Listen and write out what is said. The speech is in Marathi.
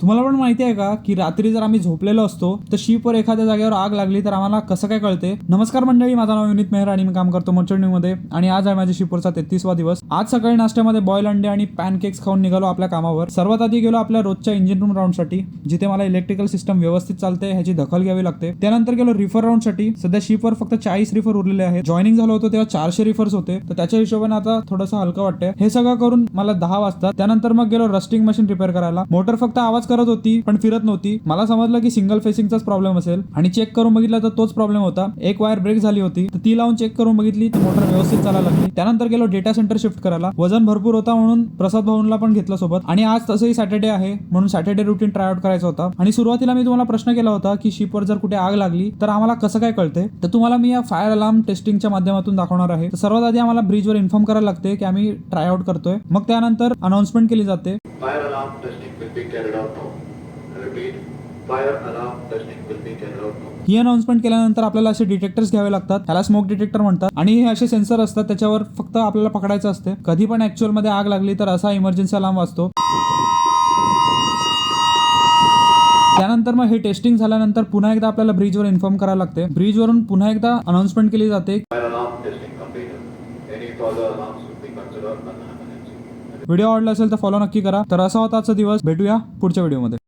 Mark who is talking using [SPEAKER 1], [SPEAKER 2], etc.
[SPEAKER 1] तुम्हाला पण माहिती आहे का की रात्री जर आम्ही झोपलेलो असतो तर शिपवर एखाद्या जागेवर आग लागली तर आम्हाला कसं काय कळते? नमस्कार मंडळी, माझं नाव विनीत मेहरा आणि मी काम करतो मर्चंट न्यूमध्ये आणि आज आहे माझ्या शिपवरचा 33वा दिवस. आज सकाळी नाश्त्यामध्ये बॉईल अंडे आणि पॅनकेक्स खाऊन निघालो आपल्या कामावर. सर्वात आधी गेलो आपल्या रोजच्या इंजिन रूम राऊंडसाठी, जिथे मला इलेक्ट्रिकल सिस्टम व्यवस्थित चालते ह्याची दखल घ्यावी लागते. त्यानंतर गेलो रिफर राऊंडसाठी. सध्या शिपवर फक्त 40 रिफर उरलेले आहेत. जॉईनिंग झालं होतं तेव्हा 400 रिफर्स होते, तर त्याच्या हिशोबाने आता थोडंसं हलकं वाटतंय. हे सगळं करून मला 10 वाजतात. त्यानंतर मग गेलो रस्टिंग मशीन रिपेअर करायला. मोटर फक्त आवाज करत होती पण फिरत नव्हती. मला समजलं की सिंगल फेसिंगचाच प्रॉब्लेम असेल आणि चेक करून बघितलं तर तोच प्रॉब्लेम होता. एक वायर ब्रेक झाली होती, तर ती लावून चेक करून बघितली तर मोटर व्यवस्थित चालायला लागली. त्यानंतर गेलो डेटा सेंटर शिफ्ट करायला. वजन भरपूर होता म्हणून प्रसाद भाऊंला पण घेतलं सोबत. आणि आज तसंही सॅटर्डे आहे म्हणून सॅटर्डे रुटीन ट्राय आउट करायचा होता. आणि सुरुवातीला मी तुम्हाला प्रश्न केला होता की शिपवर जर कुठे आग लागली तर आम्हाला कसं काय कळते, तर तुम्हाला मी या फायर अलार्म टेस्टिंगच्या माध्यमातून दाखवणार आहे. तर सर्वात आधी आम्हाला ब्रिजवर इन्फॉर्म करायला लागते की आम्ही ट्राय आउट करतोय. मग त्यानंतर अनाउन्समेंट केली जाते.
[SPEAKER 2] Fire alarm testing will be carried out now. I repeat, fire alarm testing will be carried out now.
[SPEAKER 1] He announcement केल्यानंतर आपल्याला असे डिटेक्टर्स घ्यावे लागतात. त्याला स्मोक डिटेक्टर म्हणतात आणि हे असे सेन्सर असतात, त्याच्यावर फक्त आपल्याला पकडायचं असते. कधी पण ऍक्च्युअल मध्ये आग लागली तर असा इमर्जन्सी अलार्म वाजतो. त्यानंतर मग हे टेस्टिंग झाल्यानंतर पुन्हा एकदा आपल्याला ब्रिजवर इन्फॉर्म करायला लागते. ब्रिजवरून पुन्हा एकदा अनाउन्समेंट केली जाते.
[SPEAKER 2] Fire alarm testing completed. Any further alarms will be considered an emergency.
[SPEAKER 1] Video आवडला असेल तर फॉलो नक्की करा. तर असा होता आजचा दिवस. भेटूया पुढच्या व्हिडिओमध्ये.